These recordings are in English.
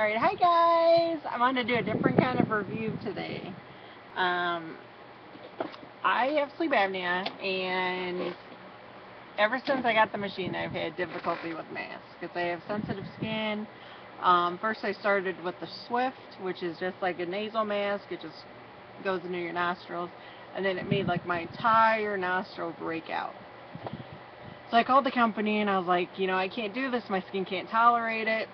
Alright, hi guys! I'm going to do a different kind of review today. I have sleep apnea, and ever since I got the machine, I've had difficulty with masks because I have sensitive skin. First I started with the Swift, which is just like a nasal mask. It just goes into your nostrils, and then it made like my entire nostril break out. So I called the company and I was like, I can't do this, my skin can't tolerate it.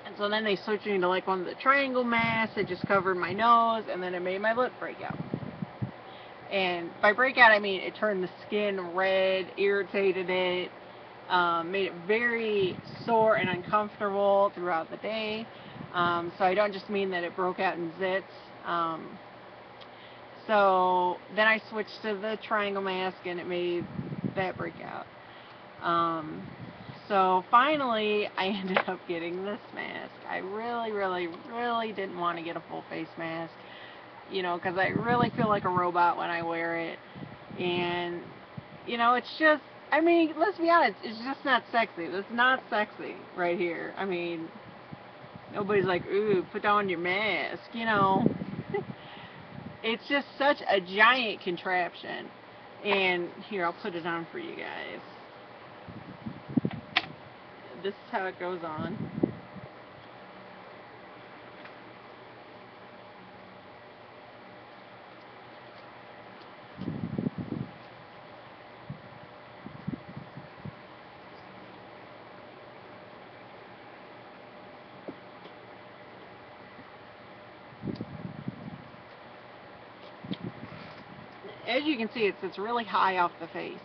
And so then they switched me to like one of the triangle masks. It just covered my nose, and then it made my lip break out. And by breakout, I mean it turned the skin red, irritated it, made it very sore and uncomfortable throughout the day. So I don't just mean that it broke out in zits. So then I switched to the triangle mask, and it made that break out. So finally, I ended up getting this mask. I really didn't want to get a full face mask, because I really feel like a robot when I wear it. And, it's just, I mean, let's be honest, it's just not sexy. It's not sexy right here. I mean, nobody's like, ooh, put on your mask, It's just such a giant contraption. And here, I'll put it on for you guys. This is how it goes on. As you can see, it sits really high off the face.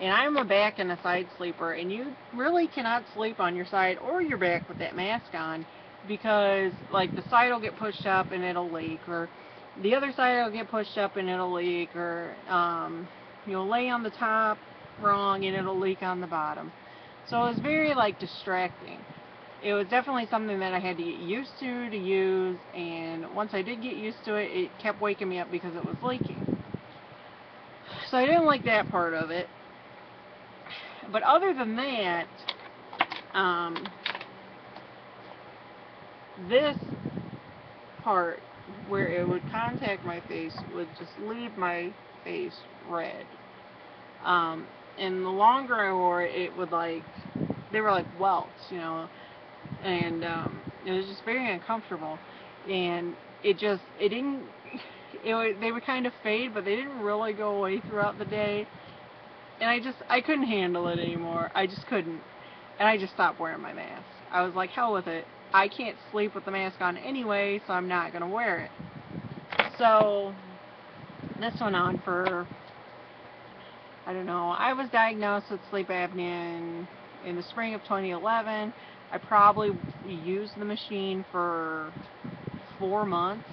And I'm a back and a side sleeper, and you really cannot sleep on your side or your back with that mask on, because like the side will get pushed up and it'll leak, or the other side will get pushed up and it'll leak, or you'll lay on the top wrong and it'll leak on the bottom. So it was very like distracting. It was definitely something that I had to get used to use, and once I did get used to it, it kept waking me up because it was leaking. So I didn't like that part of it. But other than that, this part where it would contact my face would just leave my face red. And the longer I wore it, it would they were like welts, and it was just very uncomfortable. And they would kind of fade, but they didn't really go away throughout the day. And I couldn't handle it anymore. I just couldn't. And I just stopped wearing my mask. I was like, hell with it. I can't sleep with the mask on anyway, so I'm not going to wear it. So this went on for, I don't know. I was diagnosed with sleep apnea in the spring of 2011. I probably used the machine for 4 months.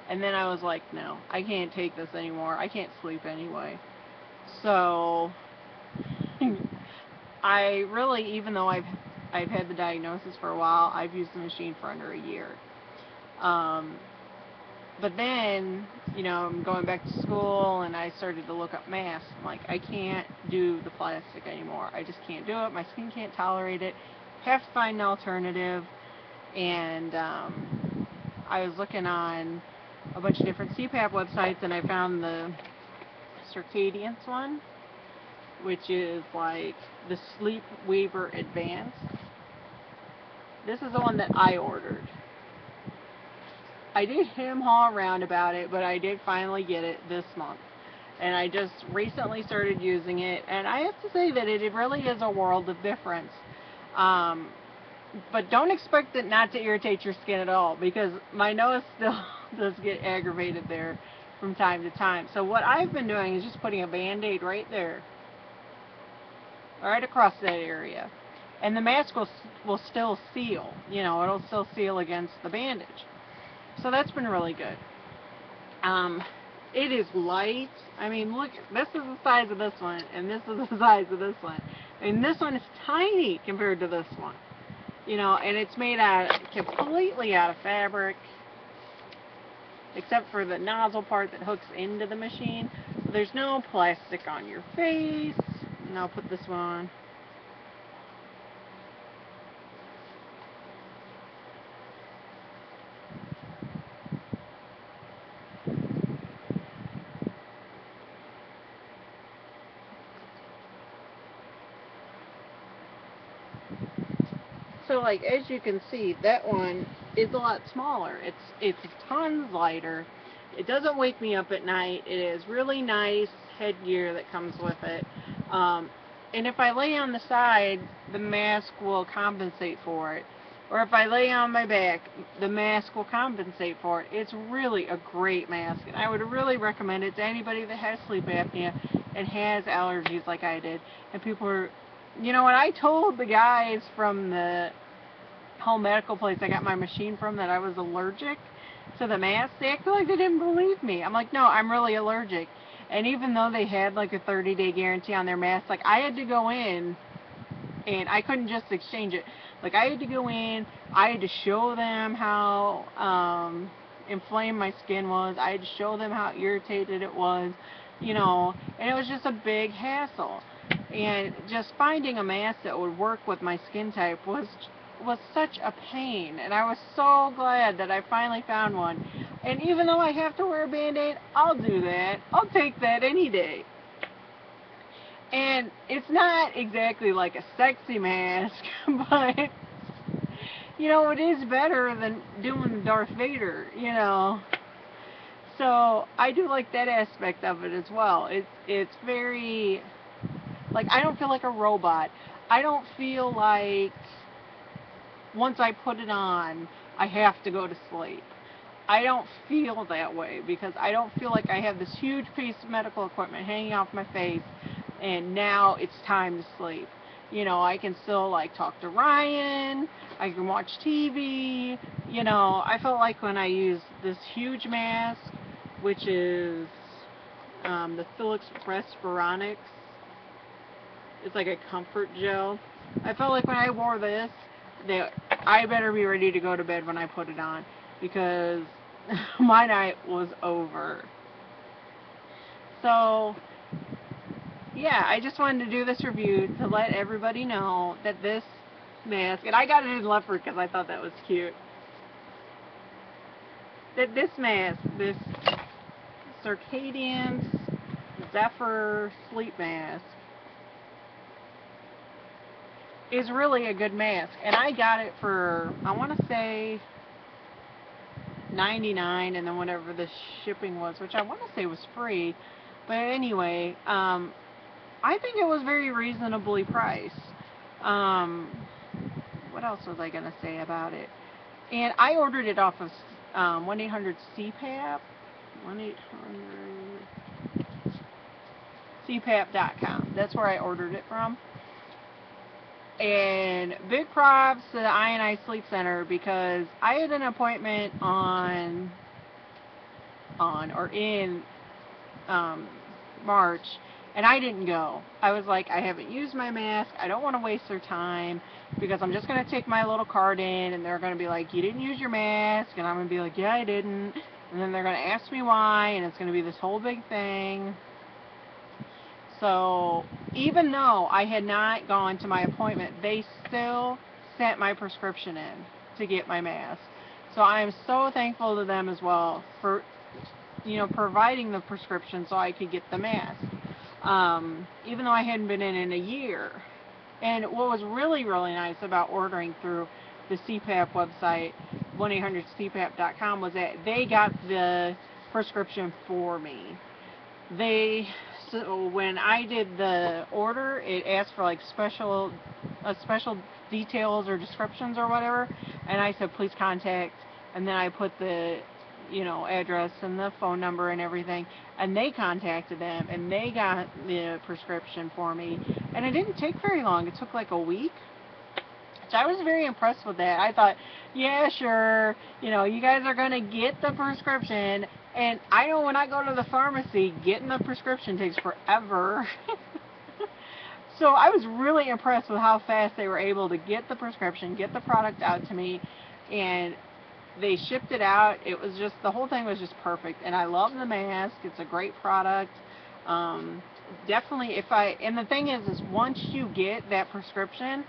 And then I was like, no, I can't take this anymore. I can't sleep anyway. So I really, even though I've had the diagnosis for a while, I've used the machine for under a year. But then, I'm going back to school, and I started to look up masks. I'm like, I can't do the plastic anymore. I just can't do it. My skin can't tolerate it. Have to find an alternative. And I was looking on a bunch of different CPAP websites, and I found the Circadiance one, which is like the SleepWeaver Advanced. This is the one that I ordered. I did hem-haw around about it, but I did finally get it this month. And I just recently started using it, and I have to say that it really is a world of difference. But don't expect it not to irritate your skin at all, because my nose still does get aggravated there from time to time. So what I've been doing is just putting a Band-Aid right there, right across that area, and the mask will still seal. It'll still seal against the bandage. So that's been really good. It is light. I mean, look, this is the size of this one, and this is the size of this one. And this one is tiny compared to this one. And it's made completely out of fabric, except for the nozzle part that hooks into the machine. So there's no plastic on your face. And I'll put this one on. So like as you can see, that one is a lot smaller. It's tons lighter. It doesn't wake me up at night. It is really nice headgear that comes with it. Um, and if I lay on the side, the mask will compensate for it. Or if I lay on my back, the mask will compensate for it. It's really a great mask, and I would really recommend it to anybody that has sleep apnea and has allergies like I did. And people are, you know, when I told the guys from the home medical place I got my machine from that I was allergic to the mask, they acted like they didn't believe me. I'm like, no, I'm really allergic. And even though they had like a 30-day guarantee on their mask, like I had to go in and I couldn't just exchange it. Like I had to go in, I had to show them how inflamed my skin was. I had to show them how irritated it was, you know, and it was just a big hassle. And just finding a mask that would work with my skin type was such a pain, and I was so glad that I finally found one. And even though I have to wear a Band-Aid, I'll do that. I'll take that any day. And it's not exactly like a sexy mask, but, you know, it is better than doing Darth Vader, you know. So I do like that aspect of it as well. It's very, like, I don't feel like a robot. I don't feel like once I put it on, I have to go to sleep. I don't feel that way because I don't feel like I have this huge piece of medical equipment hanging off my face and now it's time to sleep. You know, I can still like talk to Ryan, I can watch TV, you know. I felt like when I used this huge mask, which is the Philips Respironics, it's like a comfort gel. I felt like when I wore this, that I better be ready to go to bed when I put it on because my night was over. So yeah, I just wanted to do this review to let everybody know that this mask, and I got it in leopard because I thought that was cute, that this mask, this Circadiance Zephyr sleep mask, is really a good mask. And I got it for, I want to say $99, and then whatever the shipping was, which I want to say was free. But anyway, I think it was very reasonably priced. What else was I going to say about it? And I ordered it off of 1-800-CPAP, 1-800-CPAP.com. That's where I ordered it from. And big props to the I Sleep Center because I had an appointment in March, and I didn't go. I was like, I haven't used my mask. I don't want to waste their time because I'm just going to take my little card in, and they're going to be like, you didn't use your mask, and I'm going to be like, yeah, I didn't. And then they're going to ask me why, and it's going to be this whole big thing. So even though I had not gone to my appointment, they still sent my prescription in to get my mask. So I am so thankful to them as well for, you know, providing the prescription so I could get the mask. Even though I hadn't been in a year. And what was really, really nice about ordering through the CPAP website, 1-800-CPAP.com, was that they got the prescription for me. So when I did the order, it asked for like special details or descriptions or whatever, and I said please contact, and then I put the, you know, address and the phone number and everything, and they contacted them and they got the prescription for me, and it didn't take very long. It took like a week. So I was very impressed with that. I thought, yeah, sure, you know, you guys are going to get the prescription. And I know when I go to the pharmacy, getting the prescription takes forever. So I was really impressed with how fast they were able to get the prescription, get the product out to me, and they shipped it out. It was just, the whole thing was just perfect. And I love the mask. It's a great product. Definitely, and the thing is once you get that prescription,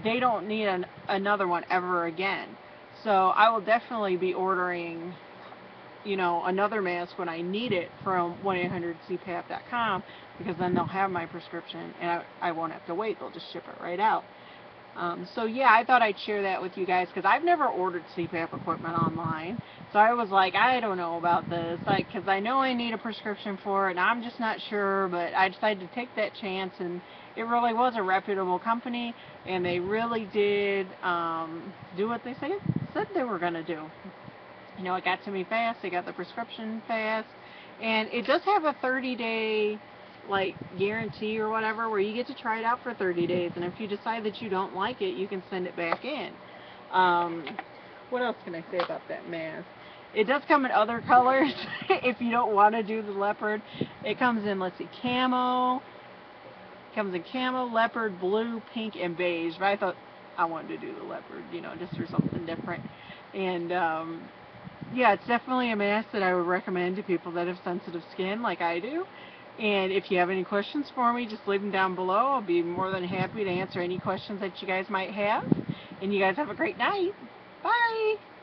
they don't need another one ever again. So I will definitely be ordering, you know, another mask when I need it from 1-800-CPAP.com, because then they'll have my prescription and I won't have to wait. They'll just ship it right out. So yeah, I thought I'd share that with you guys because I've never ordered CPAP equipment online. So I was like, I don't know about this, because I know I need a prescription for it, and I'm just not sure. But I decided to take that chance, and it really was a reputable company, and they really did do what they said they were gonna do. You know, it got to me fast. They got the prescription fast, and it does have a 30-day like guarantee or whatever, where you get to try it out for 30 days, and if you decide that you don't like it, you can send it back in. What else can I say about that mask? It does come in other colors if you don't want to do the leopard. It comes in, let's see, camo. It comes in camo, leopard, blue, pink, and beige. But I thought I wanted to do the leopard, you know, just for something different. And yeah, it's definitely a mask that I would recommend to people that have sensitive skin like I do. And if you have any questions for me, just leave them down below. I'll be more than happy to answer any questions that you guys might have. And you guys have a great night. Bye!